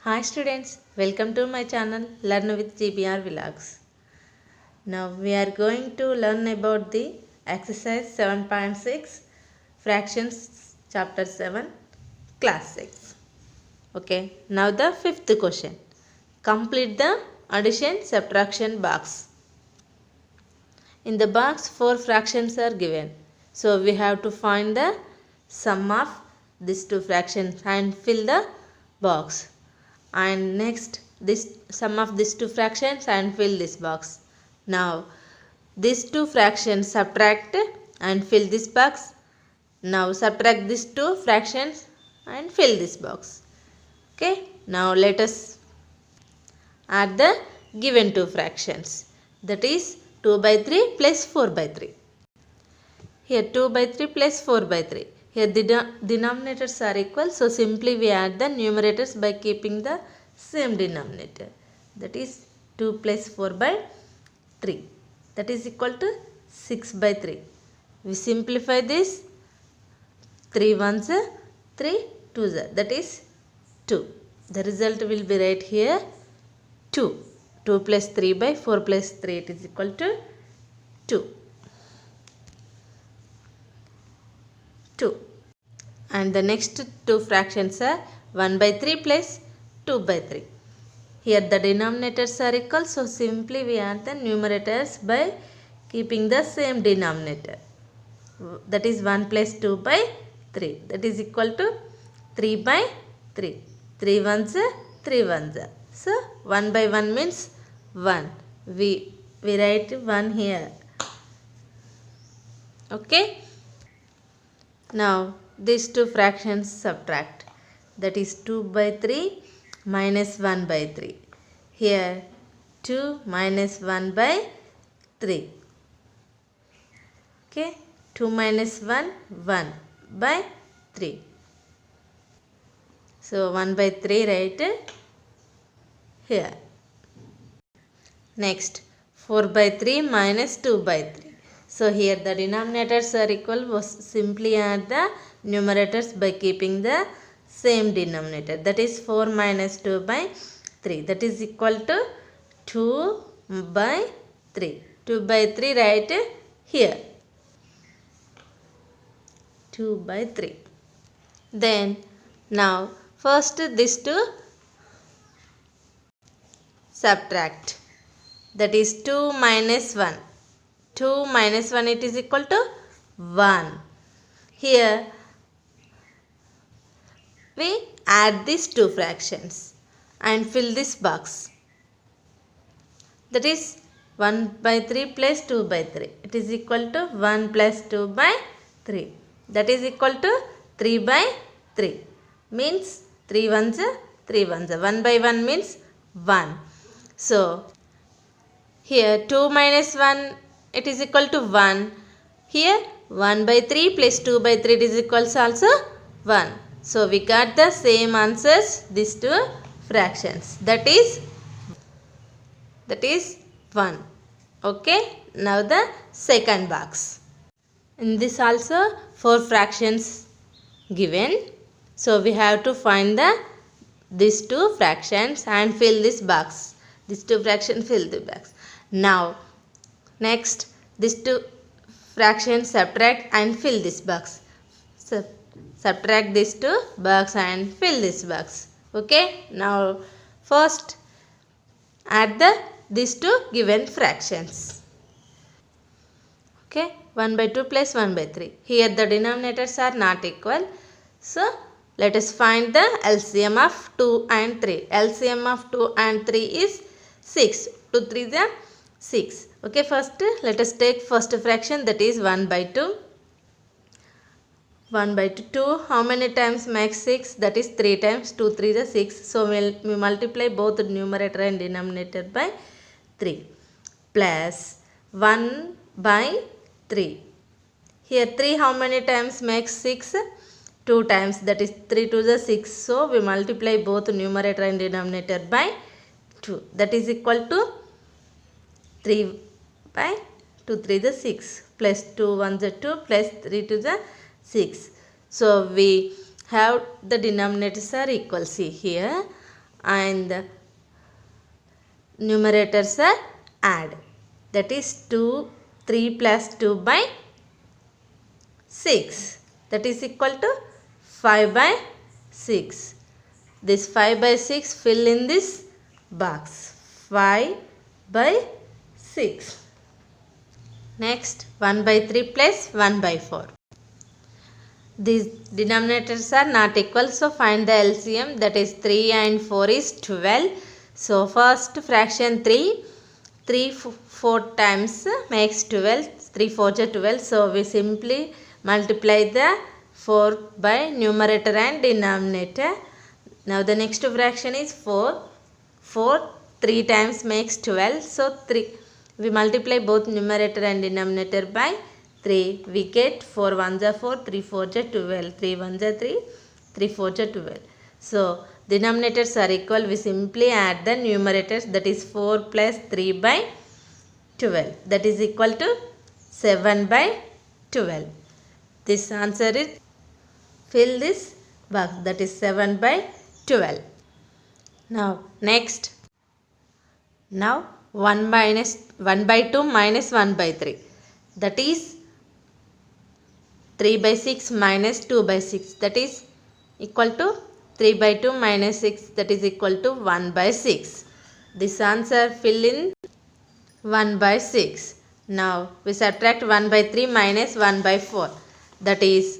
Hi students, welcome to my channel Learn with GBR Vlogs. Now we are going to learn about the exercise 7.6 fractions chapter 7 class 6. Okay, now the fifth question. Complete the addition subtraction box. In the box 4 fractions are given. So we have to find the sum of these two fractions and fill the box. And next this sum of these two fractions and fill this box. Now these two fractions subtract and fill this box. Now subtract these two fractions and fill this box. Okay, now let us add the given two fractions, that is 2 by 3 plus 4 by 3. Here 2 by 3 plus 4 by 3. Here the denominators are equal, so simply we add the numerators by keeping the same denominator. That is 2 plus 4 by 3. That is equal to 6 by 3. We simplify this. 3 ones are 3 twos are, that is 2. The result will be right here 2. 2 plus 3 by 4 plus 3, it is equal to 2. 2. And the next two fractions are 1 by 3 plus 2 by 3. Here the denominators are equal, so simply we add the numerators by keeping the same denominator. That is 1 plus 2 by 3. That is equal to 3 by 3. 3 ones are 3 ones are. So 1 by 1 means 1. We write 1 here. Okay. Now these two fractions subtract, that is 2 by 3 minus 1 by 3. Here 2 minus 1 by 3. Okay, 2 minus 1, 1 by 3. So 1 by 3 right here. Next 4 by 3 minus 2 by 3. So here the denominators are equal, simply add the numerators by keeping the same denominator. That is 4 minus 2 by 3. That is equal to 2 by 3. 2 by 3 right here. 2 by 3. Then now first these two subtract. That is 2 minus 1. 2 minus 1, it is equal to 1. Here we add these two fractions and fill this box. That is 1 by 3 plus 2 by 3. It is equal to 1 plus 2 by 3. That is equal to 3 by 3. Means 3 ones are 3 ones are. 1 by 1 means 1. So here 2 minus 1, it is equal to 1. Here 1 by 3 plus 2 by 3, it is equals also 1. So we got the same answers, these two fractions. That is 1. Okay. Now the second box. In this also 4 fractions given. So we have to find these two fractions and fill this box. These two fractions fill the box. Now next these two fractions subtract and fill this box. Subtract these two box and fill this box. Okay. Now first add these two given fractions. Okay. 1 by 2 plus 1 by 3. Here the denominators are not equal. So let us find the LCM of 2 and 3. LCM of 2 and 3 is 6. 2 3 is 6. Okay, first let us take first fraction, that is 1 by 2. 1 by 2, how many times makes 6? That is 3 times. 2 3 is 6. So we multiply both numerator and denominator by 3 plus 1 by 3. Here 3 how many times makes 6? 2 times, that is 3 2 is 6. So we multiply both numerator and denominator by 2. That is equal to 3 by 2 3 is 6 plus 2 1 is 2 plus 3 2 is 6. So we have the denominators are equal. See here and the numerators are add. That is 3 plus 2 by 6. That is equal to 5 by 6. This 5 by 6 fill in this box. 5 by 6. Next 1 by 3 plus 1 by 4. These denominators are not equal, so find the LCM. That is 3 and 4 is 12. So first fraction 3 4 times makes 12. 3 4 is 12. So we simply multiply the 4 by numerator and denominator. Now the next fraction is 4. 4 3 times makes 12. So 3 we multiply both numerator and denominator by 3. We get 4 1s are 4, 3 4s are 12, 3 1s are 3, 3 4s are 12. So denominators are equal. We simply add the numerators, that is 4 plus 3 by 12. That is equal to 7 by 12. This answer is, fill this box, that is 7 by 12. Now next. Now 1 by 2 minus 1 by 3. That is 3 by 6 minus 2 by 6. That is equal to 3 by 2 minus 6. That is equal to 1 by 6. This answer fill in 1 by 6. Now we subtract 1 by 3 minus 1 by 4. That is,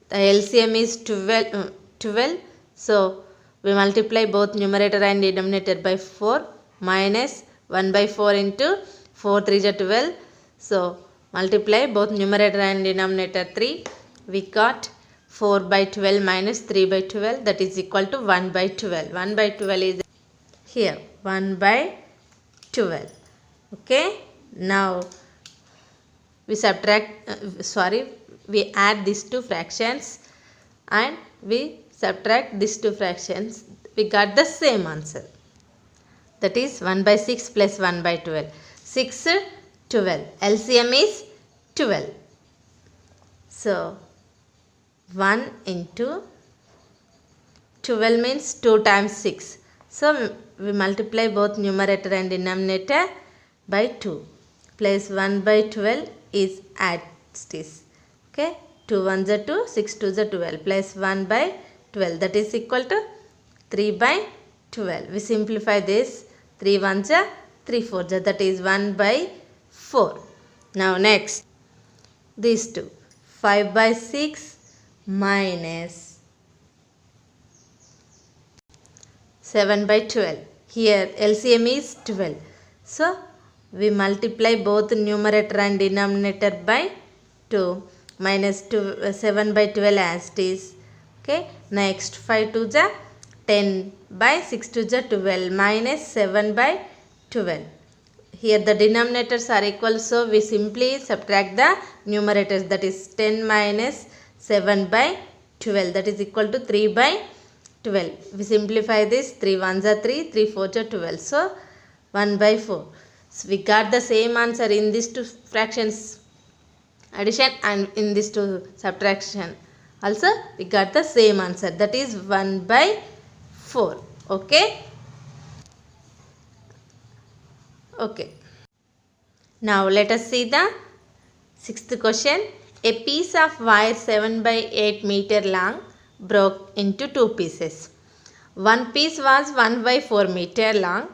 the LCM is 12. So we multiply both numerator and denominator by 4 minus 1 by 4 into 4 3 is 12. So multiply both numerator and denominator 3. We got 4 by 12 minus 3 by 12. That is equal to 1 by 12. 1 by 12 is here. 1 by 12. Okay. Now we we add these two fractions and we subtract these two fractions. We got the same answer. That is 1 by 6 plus 1 by 12. 6 12. LCM is 12. So 1 into 12 means 2 times 6. So we multiply both numerator and denominator by 2. Plus 1 by 12 is add this. Okay. 2 1s are 2, 6 2s are 12. Plus 1 by 12. That is equal to 3 by 12. We simplify this. 3 1s are 3 4s are. That is 1 by 4. Now next. These two. 5 by 6 minus 7 by 12. Here LCM is 12. So we multiply both numerator and denominator by 2 minus 7 by 12 as it is. Okay. Next 5 2s are 10 by 6 2s are 12 minus 7 by 12. Here the denominators are equal, so we simply subtract the numerators, that is 10 minus 7 by 12, that is equal to 3 by 12. We simplify this. 3 1s are 3, 3 4s are 12. So 1 by 4. So we got the same answer in these two fractions addition and in these two subtraction. Also we got the same answer, that is 1 by 4. Okay. Okay. Now let us see the sixth question. A piece of wire 7 by 8 meter long broke into two pieces. One piece was 1 by 4 meter long,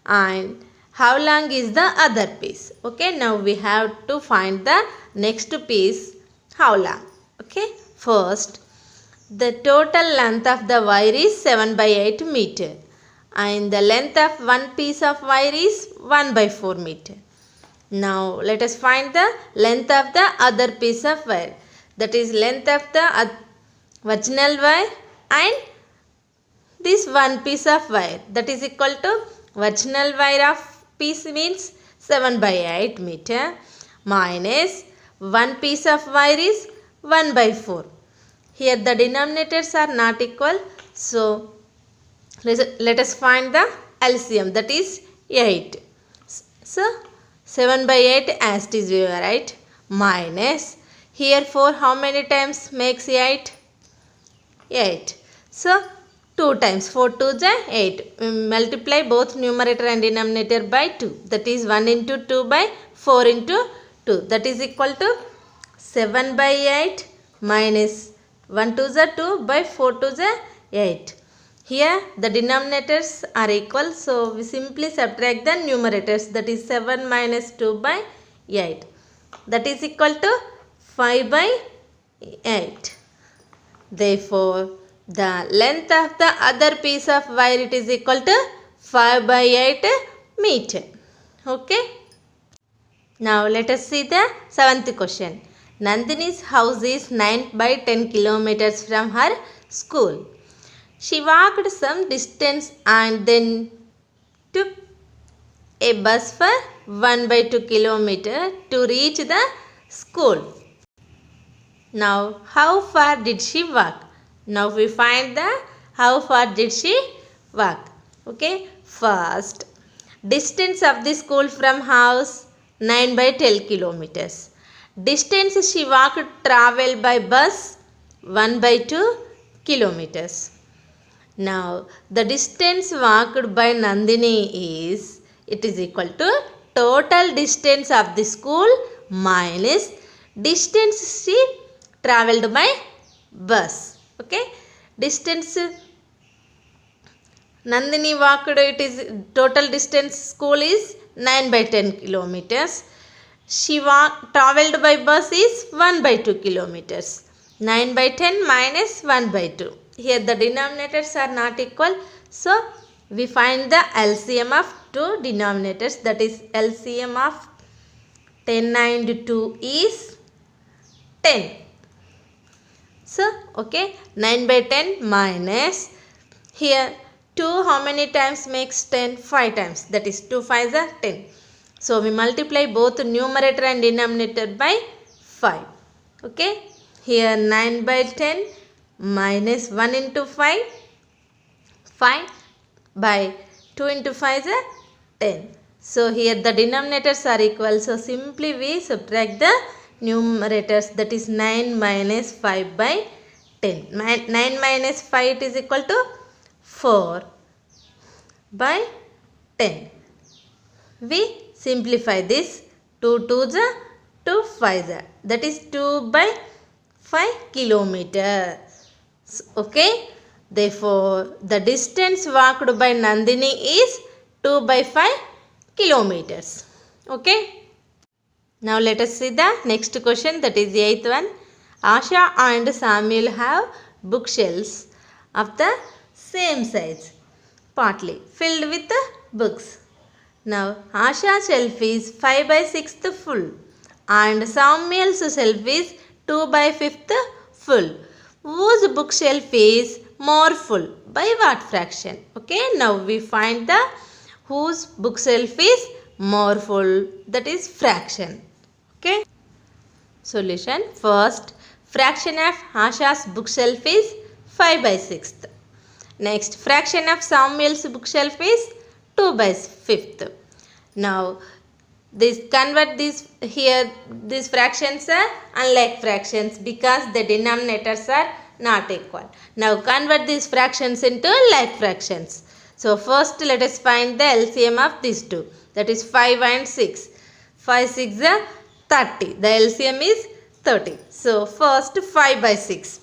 and how long is the other piece? Okay, now we have to find the next piece, how long. Okay, first the total length of the wire is 7 by 8 meter and the length of one piece of wire is 1 by 4 meter. Now let us find the length of the other piece of wire, that is length of the original wire and this one piece of wire, that is equal to original wire of piece means 7 by 8 meter minus one piece of wire is 1 by 4. Here the denominators are not equal, so let us find the LCM, that is 8. So 7 by 8 as it is we write minus here 4 how many times makes 8? 8. So 2 times 4 2 is 8. Multiply both numerator and denominator by 2. That is 1 into 2 by 4 into 2. That is equal to 7 by 8 minus 1 2 is 2 by 4 2 is 8. Here the denominators are equal, so we simply subtract the numerators. That is 7 minus 2 by 8. That is equal to 5 by 8. Therefore, the length of the other piece of wire, it is equal to 5 by 8 meter. Okay. Now let us see the 7th question. Nandini's house is 9 by 10 kilometers from her school. She walked some distance and then took a bus for 1 by 2 kilometer to reach the school. Now, how far did she walk? Now we find the how far did she walk. Okay. First, distance of the school from house 9 by 10 kilometers. Distance she walked travel by bus 1 by 2 kilometers. Now the distance walked by Nandini is, it is equal to total distance of the school minus distance she travelled by bus. Okay. Distance Nandini walked, it is total distance school is 9 by 10 kilometers. She travelled by bus is 1 by 2 kilometers. 9 by 10 minus 1 by 2. Here the denominators are not equal. So we find the LCM of two denominators. That is LCM of 10 and 2 is 10. So, okay, 9 by 10 minus, here 2 how many times makes 10? 5 times. That is 2 5s are 10. So, we multiply both numerator and denominator by 5. Okay, here 9 by 10 minus 1 into 5, 5 by 2 into 5 is 10. So, here the denominators are equal. So, simply we subtract the numerators, that is 9 minus 5 by 10. 9 minus 5 it is equal to 4 by 10. We simplify this. 2 2s are 2 5s are. That is 2 by 5 kilometers. Okay. Therefore, the distance walked by Nandini is 2 by 5 kilometers. Okay. Now let us see the next question, that is the 8th one. Asha and Samuel have bookshelves of the same size, partly filled with books. Now Asha's shelf is 5 by 6th full and Samuel's shelf is 2 by 5th full. Whose bookshelf is more full? By what fraction? Okay, now we find the whose bookshelf is more full, that is fraction. Okay. Solution. First, fraction of Asha's bookshelf is 5 by 6th. Next, fraction of Samuel's bookshelf is 2 by 5th. Now, convert these here, these fractions are unlike fractions because the denominators are not equal. Now, convert these fractions into like fractions. So, first let us find the LCM of these two, that is 5 and 6. 5 6 are 30. The LCM is 30. So, first 5 by 6.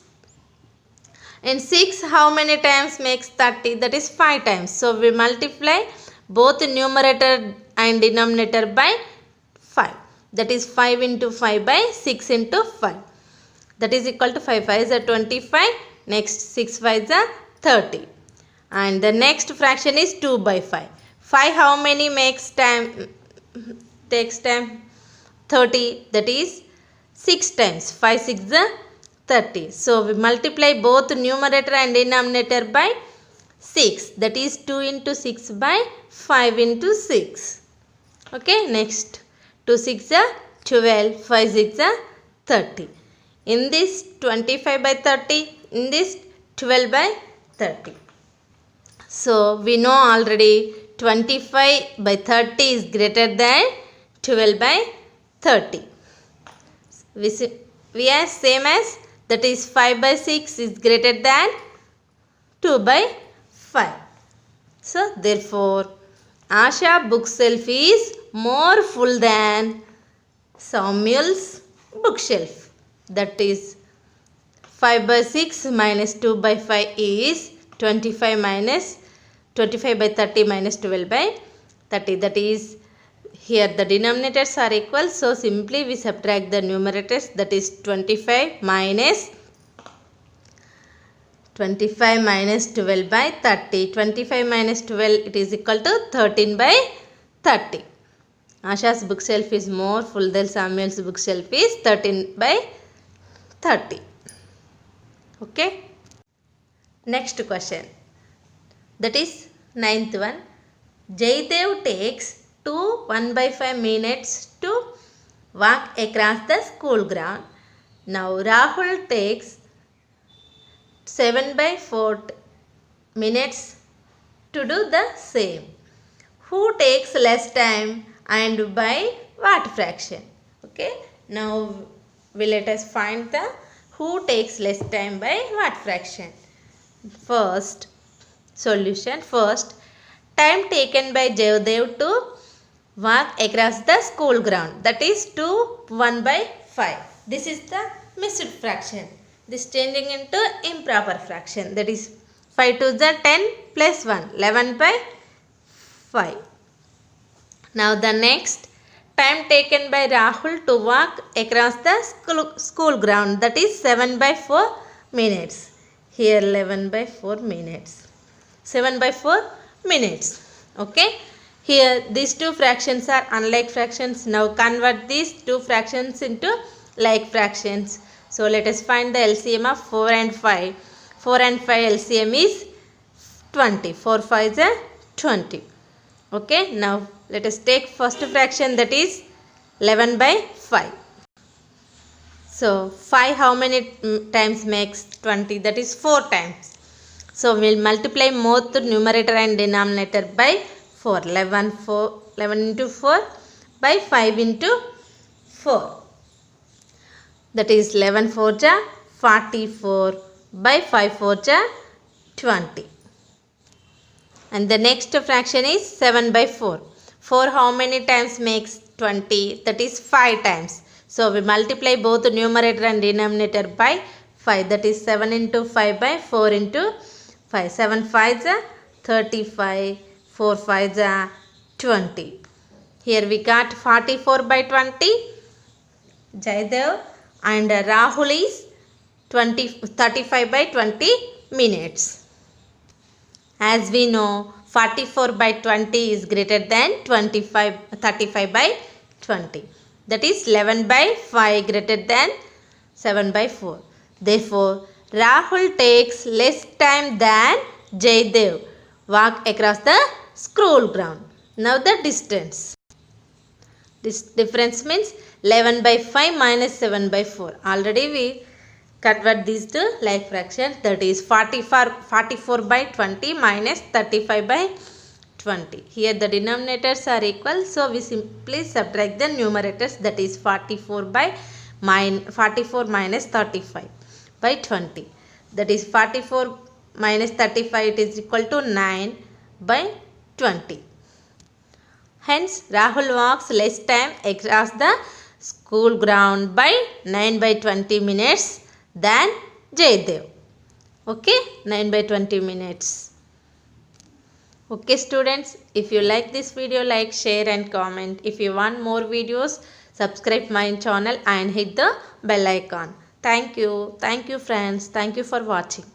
And 6 how many times makes 30? That is 5 times. So, we multiply both numerator and denominator by 5. That is 5 into 5 by 6 into 5. That is equal to 5 5s are 25. Next 6 5s are 30. And the next fraction is 2 by 5. 5 how many makes time? Takes time 30. That is 6 times. 5 6 are 30. So, we multiply both numerator and denominator by 6. That is 2 into 6 by 5 into 6. Okay. Next 2 6 are 12. 5 6 are 30. In this 25 by 30. In this 12 by 30. So, we know already 25 by 30 is greater than 12 by 30. We are same as, that is 5 by 6 is greater than 2 2 by 5. So therefore Asha bookshelf is more full than Samuel's bookshelf. That is 5 by 6 minus 2 by 5 is 25 by 30 minus 12 by 30. That is, here the denominators are equal. So simply we subtract the numerators. That is 25 minus 12 by 30. 25 minus 12, it is equal to 13 by 30. Asha's bookshelf is more full than Samuel's bookshelf is 13 by 30. Okay. Next question. That is 9th one. Jaidev takes 1 by 5 minutes to walk across the school ground. Now Rahul takes 7 by 4 minutes to do the same. Who takes less time and by what fraction? Okay. Now let us find the who takes less time by what fraction. First solution. First, time taken by Jaidev to walk across the school ground. That is 1 by 5. This is the missed fraction. This changing into improper fraction. That is 5 to the 10 plus 1. 11 by 5. Now the next, time taken by Rahul to walk across the school ground. That is 7 by 4 minutes. Here 11 by 4 minutes. 7 by 4 minutes. Okay. Here these two fractions are unlike fractions. Now convert these two fractions into like fractions. So let us find the LCM of 4 and 5. 4 and 5 LCM is 20. 4 5 is 20. Okay. Now let us take first fraction, that is 11 by 5. So 5 how many times makes 20? That is 4 times. So we will multiply both numerator and denominator by 4. 11 into 4 by 5 into 4. That is 11 4 ja 44 by 5 4 ja 20. And the next fraction is 7 by 4. 4 how many times makes 20? That is 5 times. So we multiply both numerator and denominator by 5. That is 7 into 5 by 4 into 5. 7 5 is 35. 4 5 is 20. Here we got 44 by 20. Jaidev and Rahul is 35 by 20 minutes. As we know, 44 by 20 is greater than 35 by 20. That is 11 by 5 greater than 7 by 4. Therefore, Rahul takes less time than Jaidev walk across the school ground. Now the distance. This difference means 11 by 5 minus 7 by 4. Already we convert these to like fraction. That is 44 by 20 minus 35 by 20. Here the denominators are equal. So we simply subtract the numerators. That is 44 minus 35 by 20. That is 44 minus 35, it is equal to 9 by 20. Hence Rahul walks less time across the school ground by 9 by 20 minutes than Jaidev. Okay, 9 by 20 minutes. Okay students, if you like this video, like, share and comment. If you want more videos, subscribe my channel and hit the bell icon. Thank you. Thank you friends. Thank you for watching.